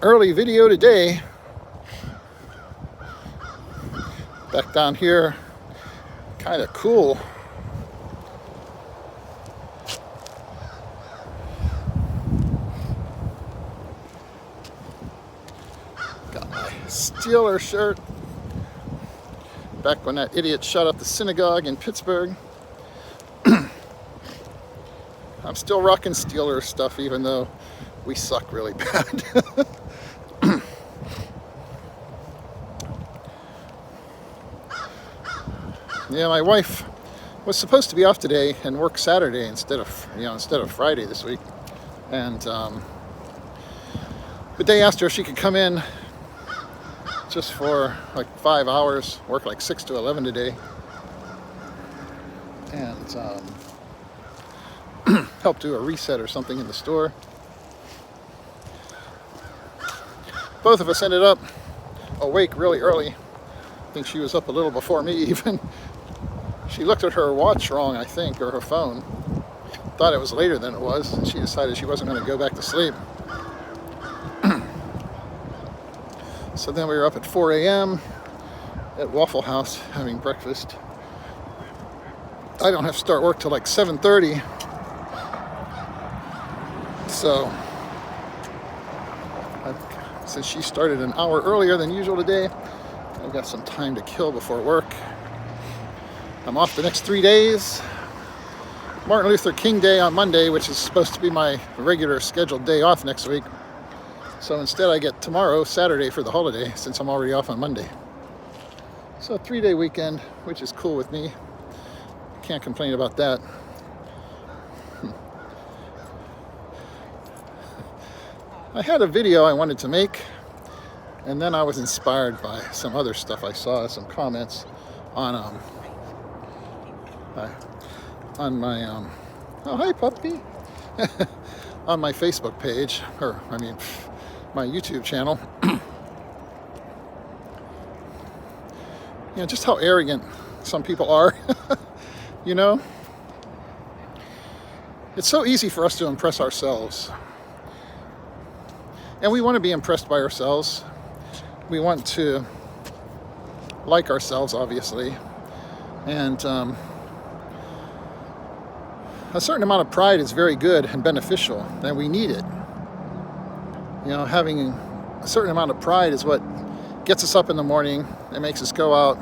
early video today. Back down here, kind of cool. Got my Steeler shirt. Back when that idiot shut up the synagogue in Pittsburgh. I'm still rocking Steelers stuff even though we suck really bad. Yeah, my wife was supposed to be off today and work Saturday instead of Friday this week. And but they asked her if she could come in just for like 5 hours, work like 6 to 11 today, and help do a reset or something in the store. Both of us ended up awake really early. I think she was up a little before me even. She looked at her watch wrong, I think, or her phone. Thought it was later than it was, and she decided she wasn't going to go back to sleep. So then we were up at 4 a.m. at Waffle House having breakfast. I don't have to start work till like 7:30. So, since she started an hour earlier than usual today, I've got some time to kill before work. I'm off the next 3 days. Martin Luther King Day on Monday, which is supposed to be my regular scheduled day off next week. So instead I get tomorrow, Saturday, for the holiday, since I'm already off on Monday. So a 3-day weekend, which is cool with me. Can't complain about that. I had a video I wanted to make, and then I was inspired by some other stuff I saw, some comments on my oh hi puppy on my Facebook page, or my YouTube channel. Just how arrogant some people are. It's so easy for us to impress ourselves, and we want to be impressed by ourselves. We want to like ourselves, obviously, and a certain amount of pride is very good and beneficial, and we need it. Having a certain amount of pride is what gets us up in the morning and makes us go out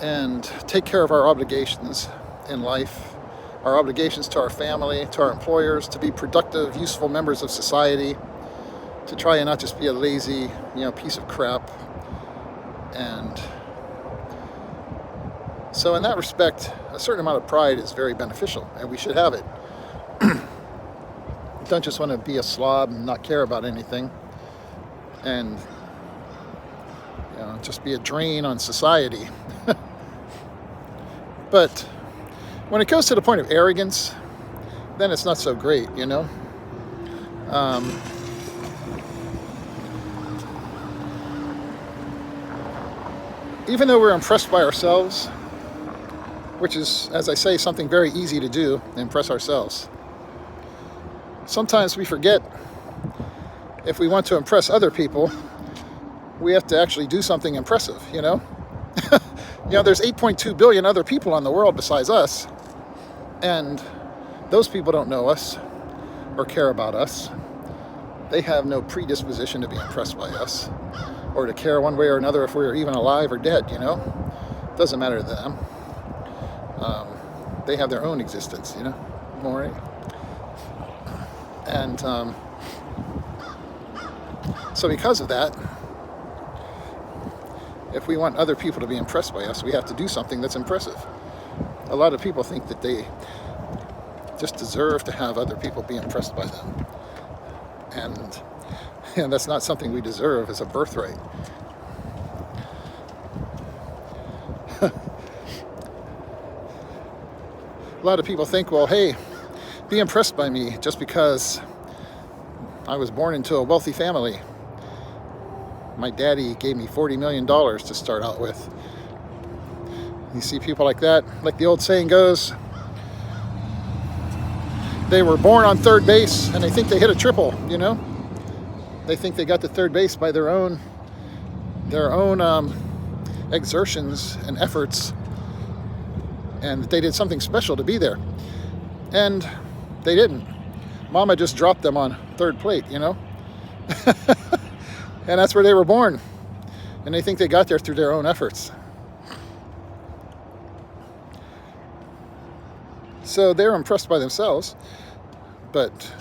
and take care of our obligations in life, our obligations to our family, to our employers, to be productive, useful members of society, to try and not just be a lazy, piece of crap. And so in that respect, a certain amount of pride is very beneficial, and we should have it. Don't just want to be a slob and not care about anything, and just be a drain on society. But when it goes to the point of arrogance, then it's not so great, Even though we're impressed by ourselves, which is, as I say, something very easy to do, impress ourselves. Sometimes we forget, if we want to impress other people, we have to actually do something impressive, There's 8.2 billion other people on the world besides us, and those people don't know us or care about us. They have no predisposition to be impressed by us or to care one way or another if we're even alive or dead, Doesn't matter to them. They have their own existence, Right? And so because of that, if we want other people to be impressed by us, we have to do something that's impressive. A lot of people think that they just deserve to have other people be impressed by them. And that's not something we deserve as a birthright. A lot of people think, well, hey, be impressed by me just because I was born into a wealthy family. My daddy gave me $40 million to start out with. You see people like that, like the old saying goes, they were born on third base and they think they hit a triple, They think they got to third base by their own exertions and efforts, and that they did something special to be there. And they didn't. Mama just dropped them on third plate, you know? And that's where they were born. And they think they got there through their own efforts. So they're impressed by themselves, but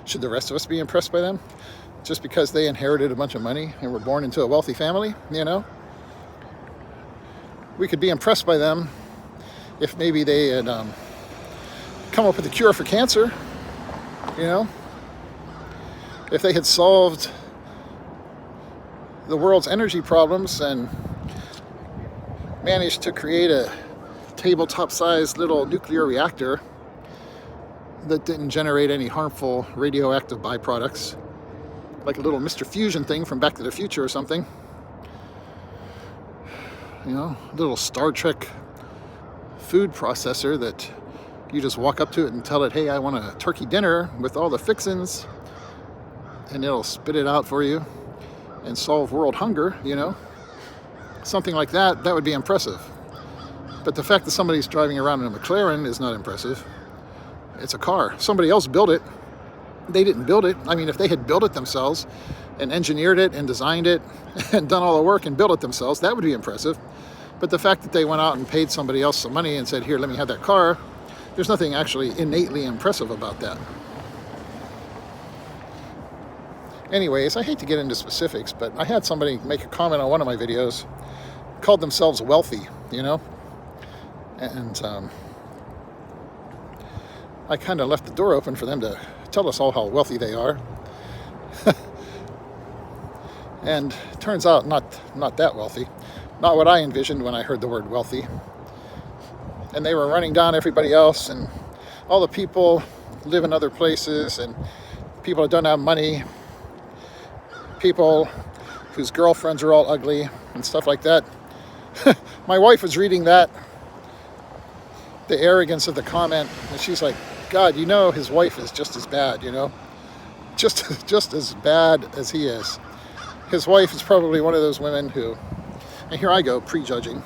should the rest of us be impressed by them? Just because they inherited a bunch of money and were born into a wealthy family, you know? We could be impressed by them if maybe they had come up with a cure for cancer, you know? If they had solved the world's energy problems and managed to create a tabletop-sized little nuclear reactor that didn't generate any harmful radioactive byproducts, like a little Mr. Fusion thing from Back to the Future or something. You know, a little Star Trek food processor that you just walk up to it and tell it, hey, I want a turkey dinner with all the fixins, and it'll spit it out for you and solve world hunger, you know? Something like that, that would be impressive. But the fact that somebody's driving around in a McLaren is not impressive. It's a car. Somebody else built it. They didn't build it. I mean, if they had built it themselves and engineered it and designed it and done all the work and built it themselves, that would be impressive. But the fact that they went out and paid somebody else some money and said, here, let me have that car, there's nothing actually innately impressive about that. Anyways, I hate to get into specifics, but I had somebody make a comment on one of my videos, called themselves wealthy, you know? And I kind of left the door open for them to tell us all how wealthy they are. And it turns out not that wealthy. Not what I envisioned when I heard the word wealthy. And they were running down everybody else, and all the people live in other places, and people that don't have money, people whose girlfriends are all ugly and stuff like that. My wife was reading that, the arrogance of the comment, and she's like, God, you know his wife is just as bad, you know? Just as bad as he is. His wife is probably one of those women who, and here I go, prejudging,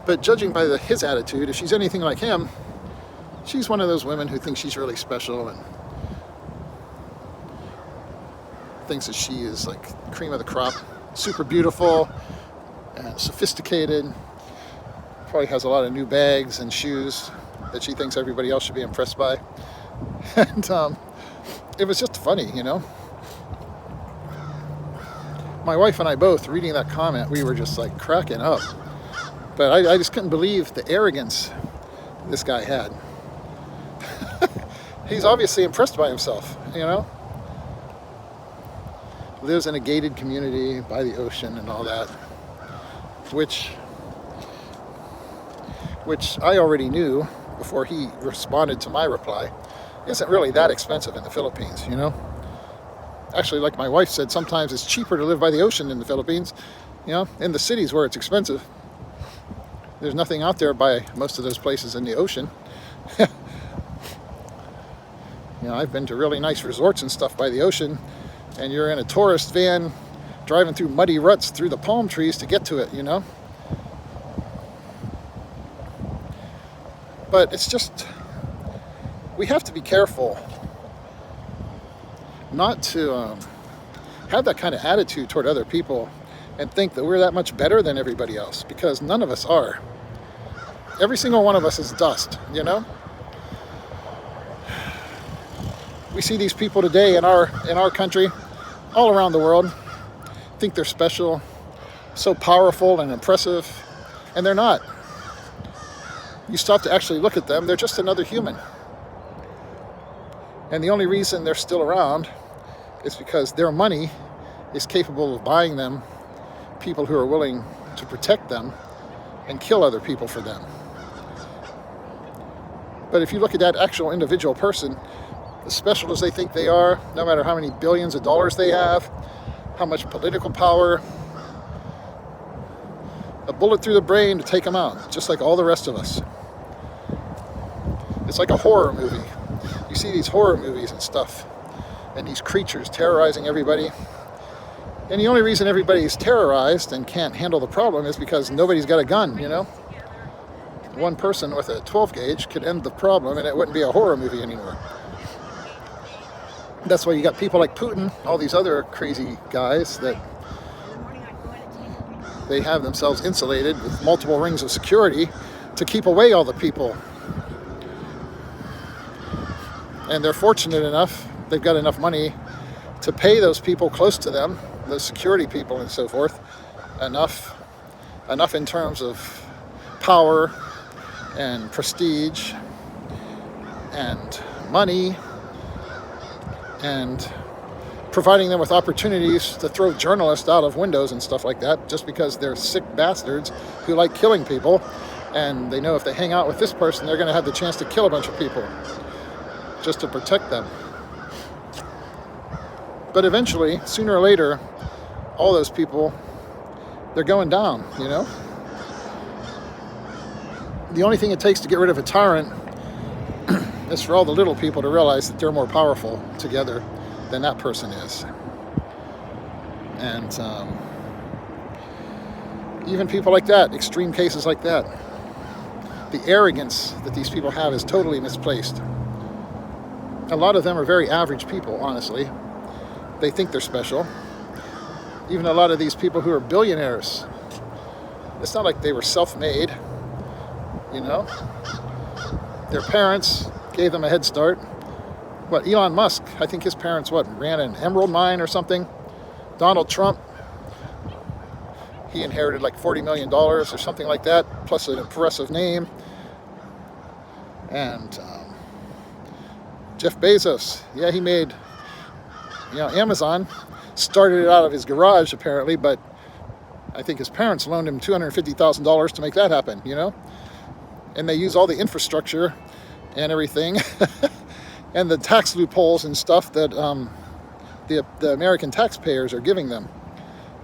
but judging by his attitude, if she's anything like him, she's one of those women who thinks she's really special and thinks that she is like cream of the crop, super beautiful and sophisticated, probably has a lot of new bags and shoes that she thinks everybody else should be impressed by. And it was just funny, you know? My wife and I both, reading that comment, we were just like cracking up. But I just couldn't believe the arrogance this guy had. He's obviously impressed by himself, you know? Lives in a gated community by the ocean and all that, which I already knew before he responded to my reply, isn't really that expensive in the Philippines, you know? Actually, like my wife said, sometimes it's cheaper to live by the ocean in the Philippines, you know, in the cities where it's expensive. There's nothing out there by most of those places in the ocean. You know, I've been to really nice resorts and stuff by the ocean, and you're in a tourist van driving through muddy ruts through the palm trees to get to it, you know? But it's just, we have to be careful not to have that kind of attitude toward other people and think that we're that much better than everybody else, because none of us are. Every single one of us is dust, you know? We see these people today in our country, all around the world, think they're special, so powerful and impressive, and they're not. You stop to actually look at them, they're just another human. And the only reason they're still around is because their money is capable of buying them people who are willing to protect them and kill other people for them. But if you look at that actual individual person, as special as they think they are, no matter how many billions of dollars they have, how much political power, a bullet through the brain to take them out, just like all the rest of us. It's like a horror movie. You see these horror movies and stuff, and these creatures terrorizing everybody. And the only reason everybody's terrorized and can't handle the problem is because nobody's got a gun, you know? One person with a 12 gauge could end the problem and it wouldn't be a horror movie anymore. That's why you got people like Putin, all these other crazy guys that they have themselves insulated with multiple rings of security to keep away all the people. And they're fortunate enough, they've got enough money to pay those people close to them, those security people and so forth, enough in terms of power and prestige and money and providing them with opportunities to throw journalists out of windows and stuff like that just because they're sick bastards who like killing people, and they know if they hang out with this person they're going to have the chance to kill a bunch of people just to protect them. But eventually, sooner or later, all those people, they're going down, you know? The only thing it takes to get rid of a tyrant is for all the little people to realize that they're more powerful together than that person is. And even people like that, extreme cases like that, the arrogance that these people have is totally misplaced. A lot of them are very average people, honestly. They think they're special. Even a lot of these people who are billionaires, it's not like they were self-made, you know? Their parents gave them a head start. What, Elon Musk, I think his parents, ran an emerald mine or something? Donald Trump, he inherited like $40 million or something like that, plus an impressive name. And Jeff Bezos, yeah, he made, Amazon, started it out of his garage apparently, but I think his parents loaned him $250,000 to make that happen, you know? And they use all the infrastructure and everything and the tax loopholes and stuff that the American taxpayers are giving them.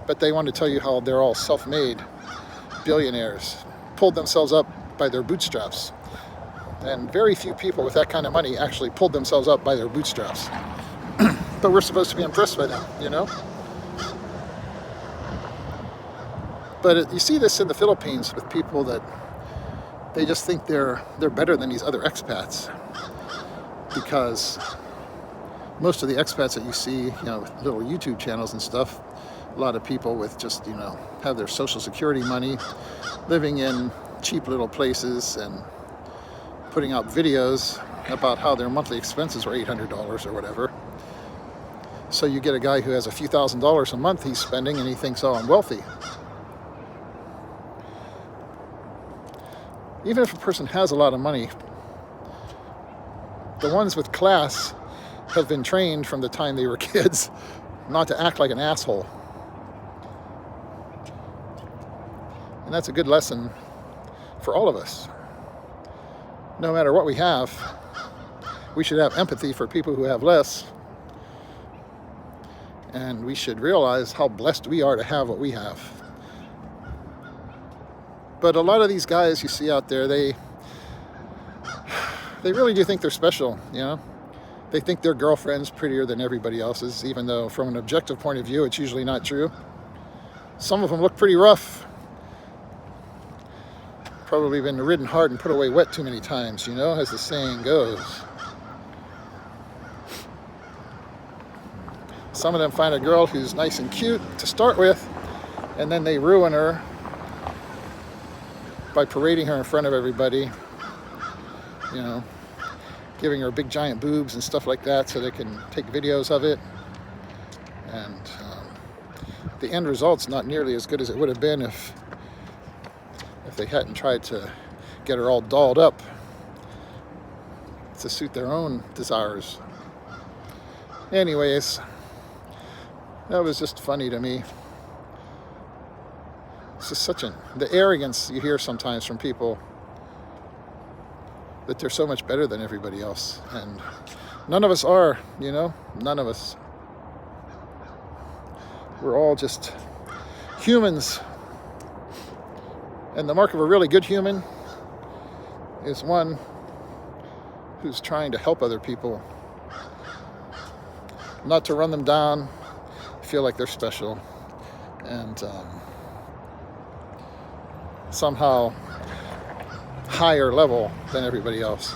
But they want to tell you how they're all self-made billionaires, pulled themselves up by their bootstraps. And very few people with that kind of money actually pulled themselves up by their bootstraps. But we're supposed to be impressed by them, you know? But you see this in the Philippines with people that they just think they're better than these other expats, because most of the expats that you see, with little YouTube channels and stuff, a lot of people with just, have their Social Security money, living in cheap little places and putting out videos about how their monthly expenses were $800 or whatever. So you get a guy who has a few $1,000s a month he's spending and he thinks, oh, I'm wealthy. Even if a person has a lot of money, the ones with class have been trained from the time they were kids not to act like an asshole. And that's a good lesson for all of us. No matter what we have, we should have empathy for people who have less. And we should realize how blessed we are to have what we have. But a lot of these guys you see out there, they really do think they're special, They think their girlfriend's prettier than everybody else's, even though from an objective point of view, it's usually not true. Some of them look pretty rough. Probably been ridden hard and put away wet too many times, as the saying goes. Some of them find a girl who's nice and cute to start with, and then they ruin her by parading her in front of everybody, giving her big giant boobs and stuff like that so they can take videos of it. And the end result's not nearly as good as it would have been if they hadn't tried to get her all dolled up to suit their own desires. Anyways, that was just funny to me. It's just the arrogance you hear sometimes from people that they're so much better than everybody else. And none of us are, none of us. We're all just humans. And the mark of a really good human is one who's trying to help other people not to run them down, feel like they're special, and somehow higher level than everybody else.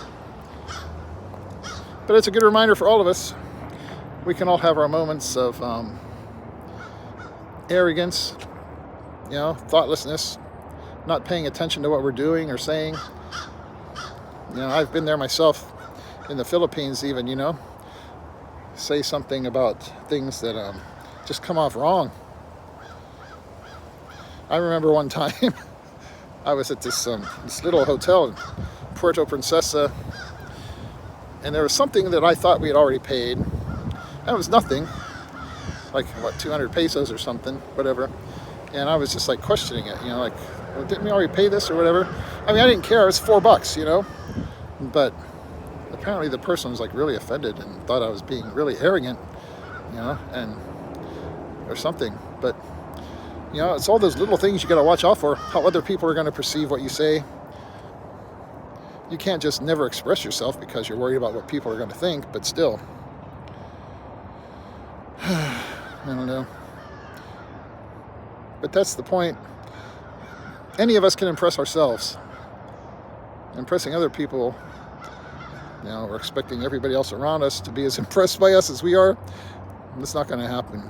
But it's a good reminder for all of us. We can all have our moments of arrogance, thoughtlessness, not paying attention to what we're doing or saying. I've been there myself in the Philippines even, say something about things that just come off wrong. I remember one time I was at this little hotel in Puerto Princesa, and there was something that I thought we had already paid. And it was nothing, like 200 pesos or something, whatever. And I was just like questioning it, well, didn't we already pay this or whatever? I mean, I didn't care. It was $4, But apparently the person was like really offended and thought I was being really arrogant, and or something. But it's all those little things you got to watch out for. How other people are going to perceive what you say. You can't just never express yourself because you're worried about what people are going to think. But still, I don't know. But that's the point. Any of us can impress ourselves. Impressing other people, we're expecting everybody else around us to be as impressed by us as we are. It's not going to happen.